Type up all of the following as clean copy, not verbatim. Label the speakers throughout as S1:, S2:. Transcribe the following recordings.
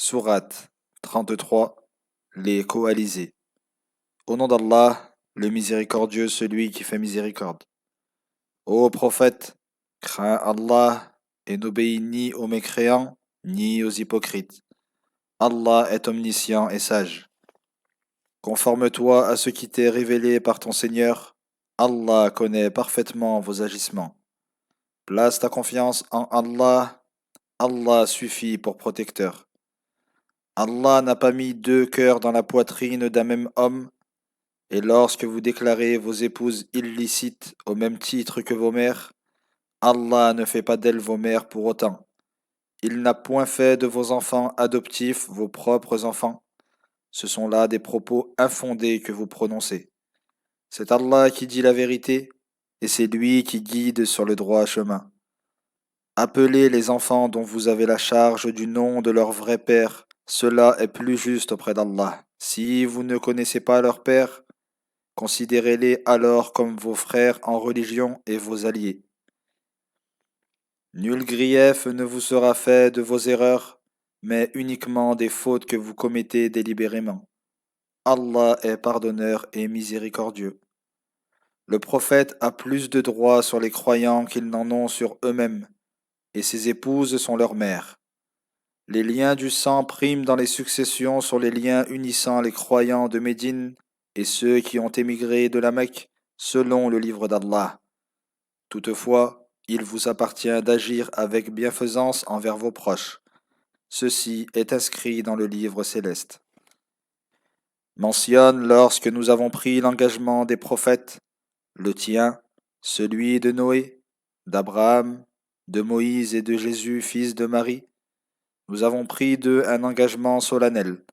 S1: Sourate 33. Les coalisés. Au nom d'Allah, le miséricordieux, celui qui fait miséricorde. Ô prophète, crains Allah et n'obéis ni aux mécréants, ni aux hypocrites. Allah est omniscient et sage. Conforme-toi à ce qui t'est révélé par ton Seigneur. Allah connaît parfaitement vos agissements. Place ta confiance en Allah. Allah suffit pour protecteur. Allah n'a pas mis deux cœurs dans la poitrine d'un même homme, et lorsque vous déclarez vos épouses illicites au même titre que vos mères, Allah ne fait pas d'elles vos mères pour autant. Il n'a point fait de vos enfants adoptifs vos propres enfants. Ce sont là des propos infondés que vous prononcez. C'est Allah qui dit la vérité, et c'est lui qui guide sur le droit chemin. Appelez les enfants dont vous avez la charge du nom de leur vrai père. Cela est plus juste auprès d'Allah. Si vous ne connaissez pas leur père, considérez-les alors comme vos frères en religion et vos alliés. Nul grief ne vous sera fait de vos erreurs, mais uniquement des fautes que vous commettez délibérément. Allah est pardonneur et miséricordieux. Le prophète a plus de droits sur les croyants qu'ils n'en ont sur eux-mêmes, et ses épouses sont leurs mères. Les liens du sang priment dans les successions sur les liens unissant les croyants de Médine et ceux qui ont émigré de la Mecque, selon le livre d'Allah. Toutefois, il vous appartient d'agir avec bienfaisance envers vos proches. Ceci est inscrit dans le livre céleste. Mentionne lorsque nous avons pris l'engagement des prophètes, le tien, celui de Noé, d'Abraham, de Moïse et de Jésus, fils de Marie. Nous avons pris d'eux un engagement solennel,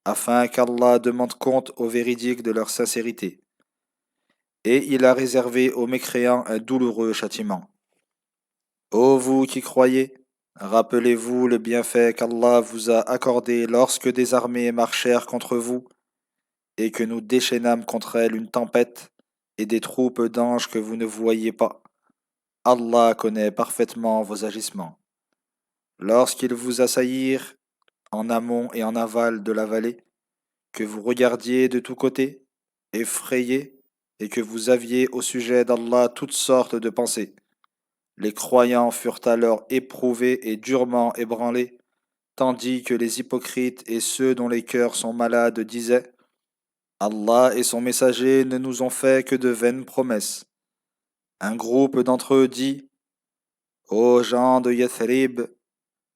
S1: afin qu'Allah demande compte aux véridiques de leur sincérité. Et il a réservé aux mécréants un douloureux châtiment. Ô vous qui croyez, rappelez-vous le bienfait qu'Allah vous a accordé lorsque des armées marchèrent contre vous, et que nous déchaînâmes contre elles une tempête et des troupes d'anges que vous ne voyiez pas. Allah connaît parfaitement vos agissements. Lorsqu'ils vous assaillirent, en amont et en aval de la vallée, que vous regardiez de tous côtés, effrayés, et que vous aviez au sujet d'Allah toutes sortes de pensées. Les croyants furent alors éprouvés et durement ébranlés, tandis que les hypocrites et ceux dont les cœurs sont malades disaient: Allah et son messager ne nous ont fait que de vaines promesses. Un groupe d'entre eux dit: Ô gens de Yathrib,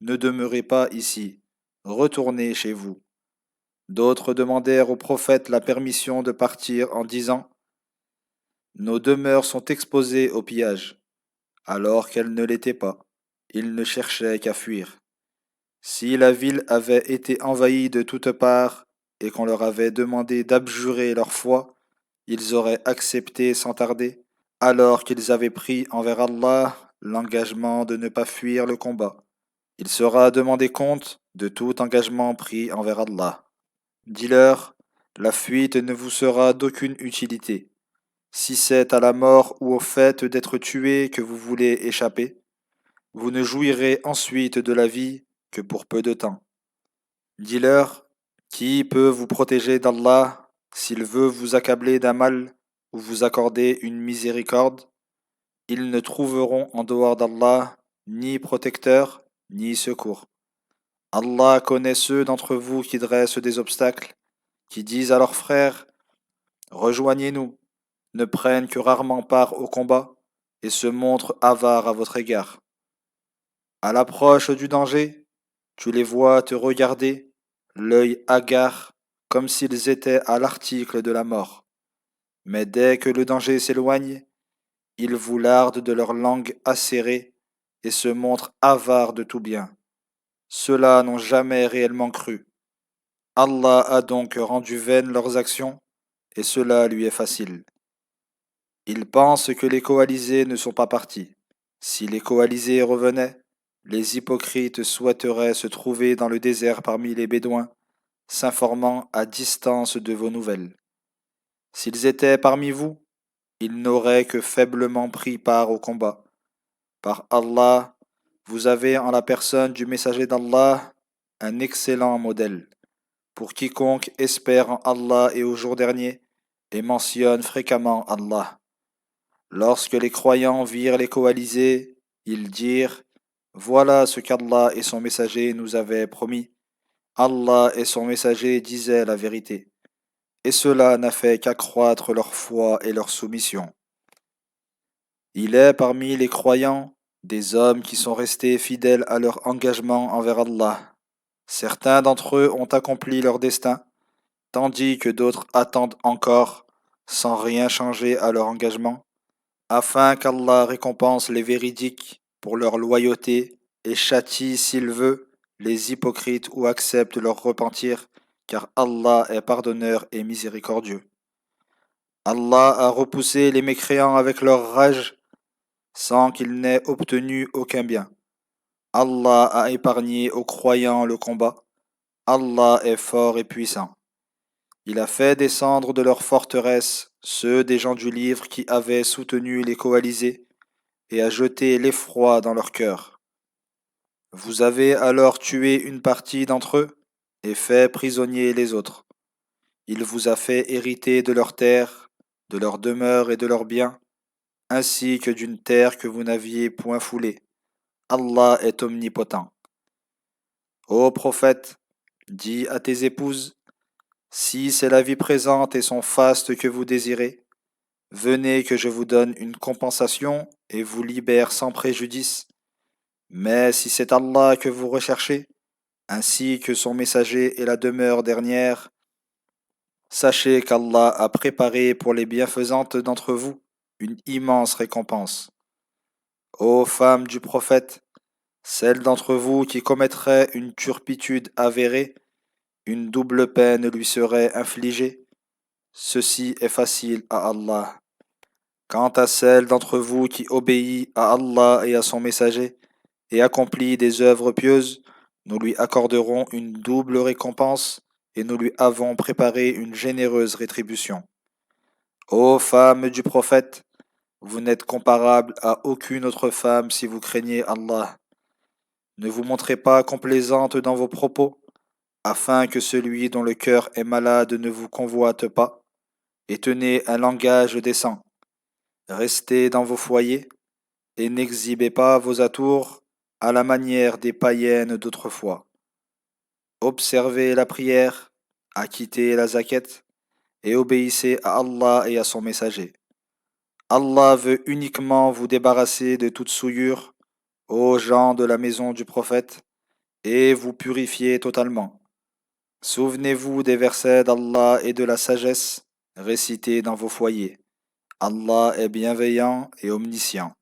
S1: ne demeurez pas ici, retournez chez vous. D'autres demandèrent au prophète la permission de partir en disant: Nos demeures sont exposées au pillage, alors qu'elles ne l'étaient pas. Ils ne cherchaient qu'à fuir. Si la ville avait été envahie de toutes parts et qu'on leur avait demandé d'abjurer leur foi, ils auraient accepté sans tarder, alors qu'ils avaient pris envers Allah l'engagement de ne pas fuir le combat. Il sera demandé compte de tout engagement pris envers Allah. Dis-leur, la fuite ne vous sera d'aucune utilité. Si c'est à la mort ou au fait d'être tué que vous voulez échapper, vous ne jouirez ensuite de la vie que pour peu de temps. Dis-leur, qui peut vous protéger d'Allah s'il veut vous accabler d'un mal ou vous accorder une miséricorde? Ils ne trouveront en dehors d'Allah ni protecteur ni secours. Allah connaît ceux d'entre vous qui dressent des obstacles, qui disent à leurs frères: Rejoignez-nous, ne prennent que rarement part au combat et se montrent avares à votre égard. À l'approche du danger, tu les vois te regarder, l'œil hagard, comme s'ils étaient à l'article de la mort. Mais dès que le danger s'éloigne, ils vous lardent de leur langue acérée et se montrent avares de tout bien. Ceux-là n'ont jamais réellement cru. Allah a donc rendu vaines leurs actions, et cela lui est facile. Ils pensent que les coalisés ne sont pas partis. Si les coalisés revenaient, les hypocrites souhaiteraient se trouver dans le désert parmi les Bédouins, s'informant à distance de vos nouvelles. S'ils étaient parmi vous, ils n'auraient que faiblement pris part au combat. Par Allah, vous avez en la personne du messager d'Allah un excellent modèle pour quiconque espère en Allah et au jour dernier et mentionne fréquemment Allah. Lorsque les croyants virent les coalisés, ils dirent: Voilà ce qu'Allah et son messager nous avaient promis. Allah et son messager disaient la vérité, et cela n'a fait qu'accroître leur foi et leur soumission. Il est parmi les croyants des hommes qui sont restés fidèles à leur engagement envers Allah. Certains d'entre eux ont accompli leur destin, tandis que d'autres attendent encore, sans rien changer à leur engagement, afin qu'Allah récompense les véridiques pour leur loyauté et châtie, s'il veut, les hypocrites ou accepte leur repentir, car Allah est pardonneur et miséricordieux. Allah a repoussé les mécréants avec leur rage, sans qu'ils n'aient obtenu aucun bien. Allah a épargné aux croyants le combat. Allah est fort et puissant. Il a fait descendre de leurs forteresses ceux des gens du livre qui avaient soutenu les coalisés et a jeté l'effroi dans leur cœur. Vous avez alors tué une partie d'entre eux et fait prisonnier les autres. Il vous a fait hériter de leurs terres, de leurs demeures et de leurs biens, ainsi que d'une terre que vous n'aviez point foulée. Allah est omnipotent. Ô prophète, dis à tes épouses: si c'est la vie présente et son faste que vous désirez, venez que je vous donne une compensation et vous libère sans préjudice. Mais si c'est Allah que vous recherchez, ainsi que son messager et la demeure dernière, sachez qu'Allah a préparé pour les bienfaisantes d'entre vous une immense récompense. Ô femmes du prophète, celles d'entre vous qui commettraient une turpitude avérée, une double peine lui serait infligée. Ceci est facile à Allah. Quant à celle d'entre vous qui obéit à Allah et à son messager, et accomplit des œuvres pieuses, nous lui accorderons une double récompense, et nous lui avons préparé une généreuse rétribution. Ô femmes du prophète, vous n'êtes comparables à aucune autre femme si vous craignez Allah. Ne vous montrez pas complaisante dans vos propos, afin que celui dont le cœur est malade ne vous convoite pas, et tenez un langage décent. Restez dans vos foyers, et n'exhibez pas vos atours à la manière des païennes d'autrefois. Observez la prière, acquittez la zakat, et obéissez à Allah et à son messager. Allah veut uniquement vous débarrasser de toute souillure, ô gens de la maison du prophète, et vous purifier totalement. Souvenez-vous des versets d'Allah et de la sagesse récités dans vos foyers. Allah est bienveillant et omniscient.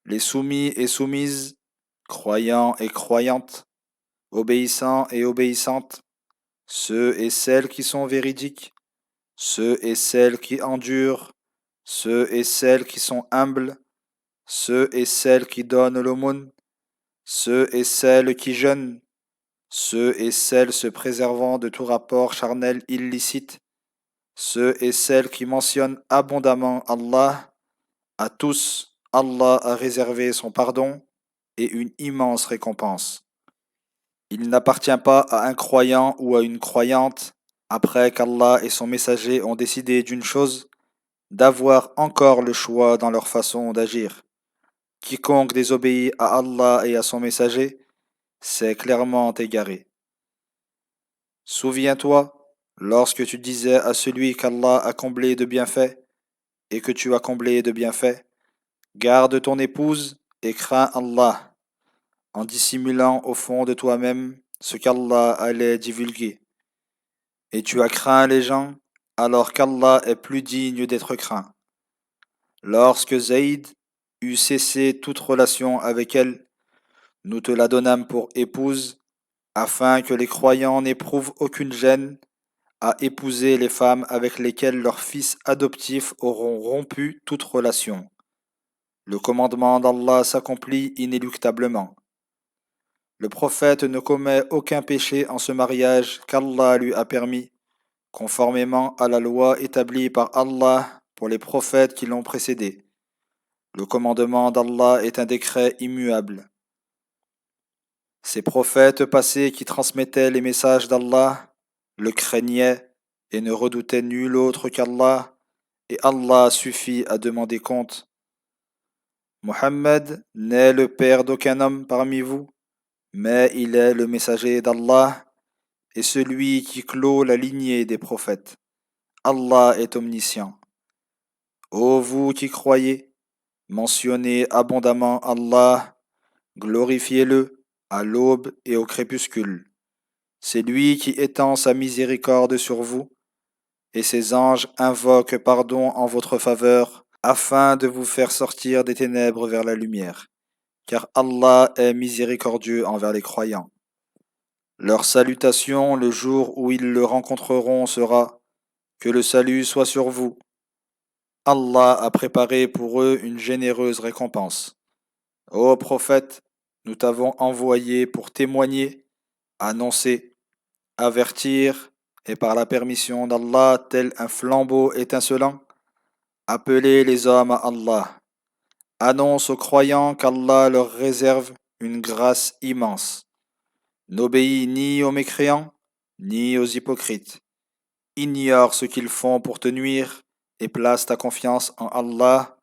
S1: Les soumis et soumises, croyants et croyantes, obéissants et obéissantes, ceux et celles qui sont véridiques, ceux et celles qui endurent, ceux et celles qui sont humbles, ceux et celles qui donnent l'aumône, ceux et celles qui jeûnent, ceux et celles se préservant de tout rapport charnel illicite, ceux et celles qui mentionnent abondamment Allah, à tous, Allah a réservé son pardon et une immense récompense. Il n'appartient pas à un croyant ou à une croyante, après qu'Allah et son messager ont décidé d'une chose, d'avoir encore le choix dans leur façon d'agir. Quiconque désobéit à Allah et à son messager, s'est clairement égaré. Souviens-toi, lorsque tu disais à celui qu'Allah a comblé de bienfaits, et que tu as comblé de bienfaits, garde ton épouse et crains Allah, en dissimulant au fond de toi-même ce qu'Allah allait divulguer. Et tu as craint les gens, alors qu'Allah est plus digne d'être craint. Lorsque Zaïd eut cessé toute relation avec elle, nous te la donnâmes pour épouse, afin que les croyants n'éprouvent aucune gêne à épouser les femmes avec lesquelles leurs fils adoptifs auront rompu toute relation. Le commandement d'Allah s'accomplit inéluctablement. Le prophète ne commet aucun péché en ce mariage qu'Allah lui a permis, conformément à la loi établie par Allah pour les prophètes qui l'ont précédé. Le commandement d'Allah est un décret immuable. Ces prophètes passés qui transmettaient les messages d'Allah le craignaient et ne redoutaient nul autre qu'Allah, et Allah suffit à demander compte. Mohammed n'est le père d'aucun homme parmi vous, mais il est le messager d'Allah et celui qui clôt la lignée des prophètes. Allah est omniscient. Ô vous qui croyez, mentionnez abondamment Allah, glorifiez-le à l'aube et au crépuscule. C'est lui qui étend sa miséricorde sur vous, et ses anges invoquent pardon en votre faveur, afin de vous faire sortir des ténèbres vers la lumière, car Allah est miséricordieux envers les croyants. Leur salutation le jour où ils le rencontreront sera « Que le salut soit sur vous ». Allah a préparé pour eux une généreuse récompense. Ô prophète, nous t'avons envoyé pour témoigner, annoncer, avertir, et par la permission d'Allah, tel un flambeau étincelant, appeler les hommes à Allah. Annonce aux croyants qu'Allah leur réserve une grâce immense. N'obéis ni aux mécréants, ni aux hypocrites. Ignore ce qu'ils font pour te nuire et place ta confiance en Allah.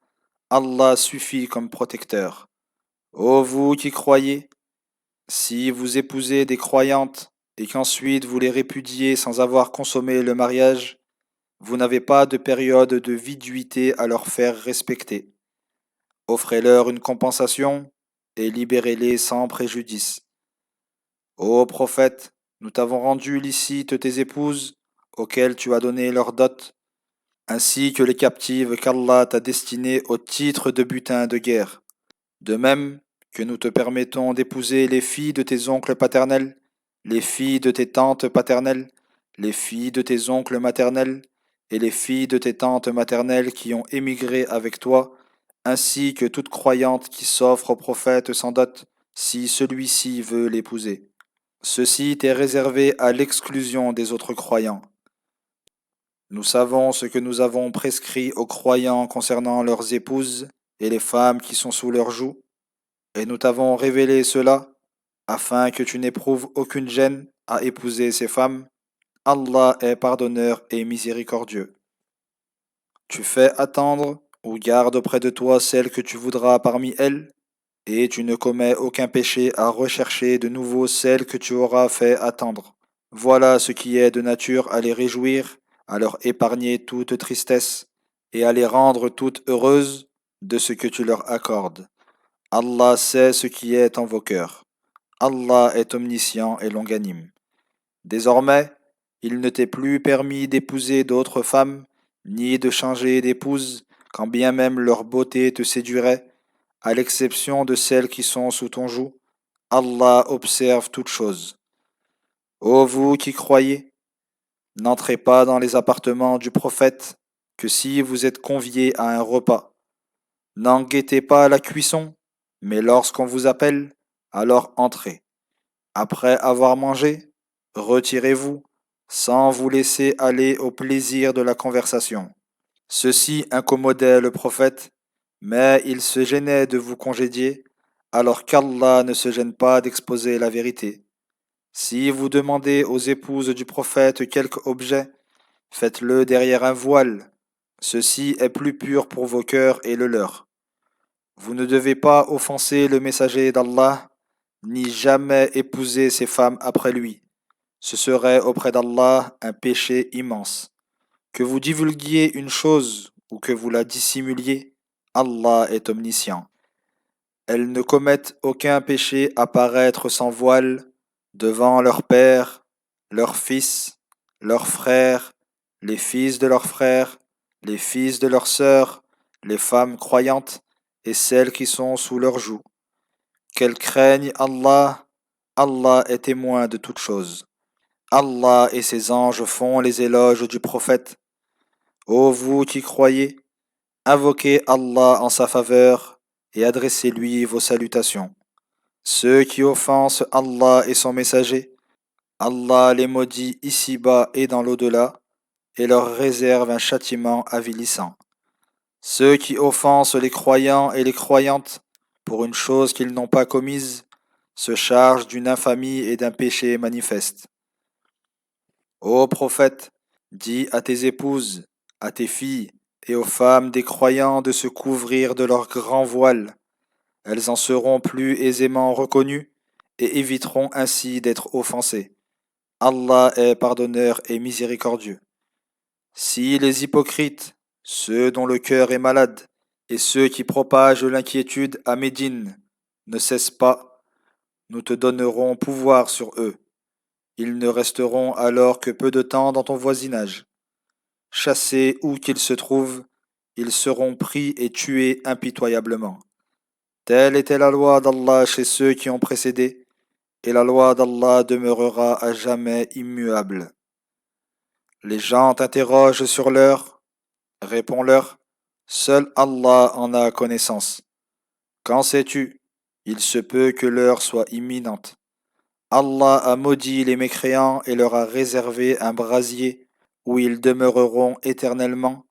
S1: Allah suffit comme protecteur. Ô vous qui croyez, si vous épousez des croyantes et qu'ensuite vous les répudiez sans avoir consommé le mariage, vous n'avez pas de période de viduité à leur faire respecter. Offrez-leur une compensation et libérez-les sans préjudice. Ô prophète, nous t'avons rendu licite tes épouses, auxquelles tu as donné leur dot, ainsi que les captives qu'Allah t'a destinées au titre de butin de guerre. De même que nous te permettons d'épouser les filles de tes oncles paternels, les filles de tes tantes paternelles, les filles de tes oncles maternels, et les filles de tes tantes maternelles qui ont émigré avec toi, ainsi que toute croyante qui s'offre au prophète sans dot, si celui-ci veut l'épouser. Ceci t'est réservé à l'exclusion des autres croyants. Nous savons ce que nous avons prescrit aux croyants concernant leurs épouses et les femmes qui sont sous leur joug, et nous t'avons révélé cela afin que tu n'éprouves aucune gêne à épouser ces femmes. Allah est pardonneur et miséricordieux. Tu fais attendre ou garde auprès de toi celle que tu voudras parmi elles, et tu ne commets aucun péché à rechercher de nouveau celle que tu auras fait attendre. Voilà ce qui est de nature à les réjouir, à leur épargner toute tristesse, et à les rendre toutes heureuses de ce que tu leur accordes. Allah sait ce qui est en vos cœurs. Allah est omniscient et longanime. Désormais, il ne t'est plus permis d'épouser d'autres femmes, ni de changer d'épouse, quand bien même leur beauté te séduirait, à l'exception de celles qui sont sous ton joug. Allah observe toutes choses. Ô vous qui croyez, n'entrez pas dans les appartements du prophète que si vous êtes conviés à un repas. N'en guettez pas la cuisson, mais lorsqu'on vous appelle, alors entrez. Après avoir mangé, retirez-vous, sans vous laisser aller au plaisir de la conversation. Ceci incommodait le prophète, mais il se gênait de vous congédier, alors qu'Allah ne se gêne pas d'exposer la vérité. Si vous demandez aux épouses du prophète quelque objet, faites-le derrière un voile. Ceci est plus pur pour vos cœurs et le leur. Vous ne devez pas offenser le messager d'Allah, ni jamais épouser ses femmes après lui. Ce serait auprès d'Allah un péché immense. Que vous divulguiez une chose ou que vous la dissimuliez, Allah est omniscient. Elles ne commettent aucun péché à paraître sans voile devant leur père, leurs fils, leurs frères, les fils de leurs frères, les fils de leurs sœurs, les femmes croyantes et celles qui sont sous leur joug. Qu'elles craignent Allah, Allah est témoin de toutes choses. Allah et ses anges font les éloges du prophète. Ô vous qui croyez, invoquez Allah en sa faveur et adressez-lui vos salutations. Ceux qui offensent Allah et son messager, Allah les maudit ici-bas et dans l'au-delà, et leur réserve un châtiment avilissant. Ceux qui offensent les croyants et les croyantes pour une chose qu'ils n'ont pas commise, se chargent d'une infamie et d'un péché manifeste. Ô prophète, dis à tes épouses, à tes filles et aux femmes des croyants de se couvrir de leurs grands voiles. Elles en seront plus aisément reconnues et éviteront ainsi d'être offensées. Allah est pardonneur et miséricordieux. Si les hypocrites, ceux dont le cœur est malade, et ceux qui propagent l'inquiétude à Médine, ne cessent pas, nous te donnerons pouvoir sur eux. Ils ne resteront alors que peu de temps dans ton voisinage. Chassés où qu'ils se trouvent, ils seront pris et tués impitoyablement. Telle était la loi d'Allah chez ceux qui ont précédé, et la loi d'Allah demeurera à jamais immuable. Les gens t'interrogent sur l'heure, réponds-leur, seul Allah en a connaissance. Qu'en sais-tu? Il se peut que l'heure soit imminente. Allah a maudit les mécréants et leur a réservé un brasier où ils demeureront éternellement,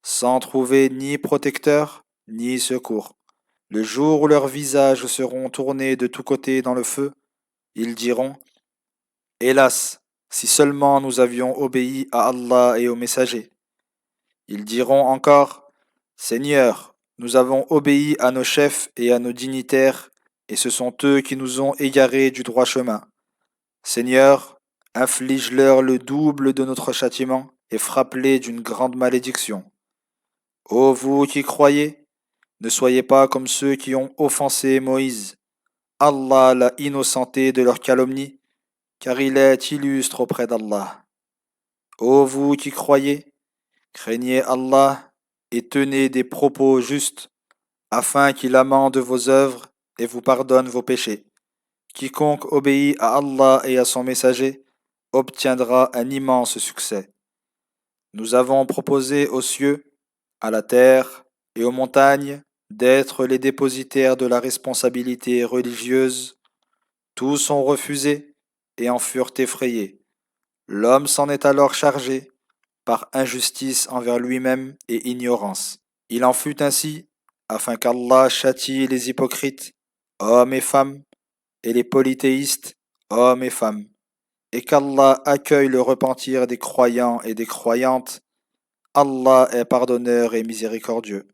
S1: sans trouver ni protecteur ni secours. Le jour où leurs visages seront tournés de tous côtés dans le feu, ils diront, hélas, si seulement nous avions obéi à Allah et aux messagers. Ils diront encore, Seigneur, nous avons obéi à nos chefs et à nos dignitaires, et ce sont eux qui nous ont égarés du droit chemin. Seigneur, inflige-leur le double de notre châtiment et frappe-les d'une grande malédiction. Ô vous qui croyez, ne soyez pas comme ceux qui ont offensé Moïse. Allah l'a innocenté de leur calomnie, car il est illustre auprès d'Allah. Ô vous qui croyez, craignez Allah et tenez des propos justes, afin qu'il amende vos œuvres et vous pardonne vos péchés. Quiconque obéit à Allah et à son messager obtiendra un immense succès. Nous avons proposé aux cieux, à la terre et aux montagnes d'être les dépositaires de la responsabilité religieuse. Tous ont refusé et en furent effrayés. L'homme s'en est alors chargé par injustice envers lui-même et ignorance. Il en fut ainsi afin qu'Allah châtie les hypocrites, hommes et femmes, et les polythéistes, hommes et femmes, et qu'Allah accueille le repentir des croyants et des croyantes. Allah est pardonneur et miséricordieux.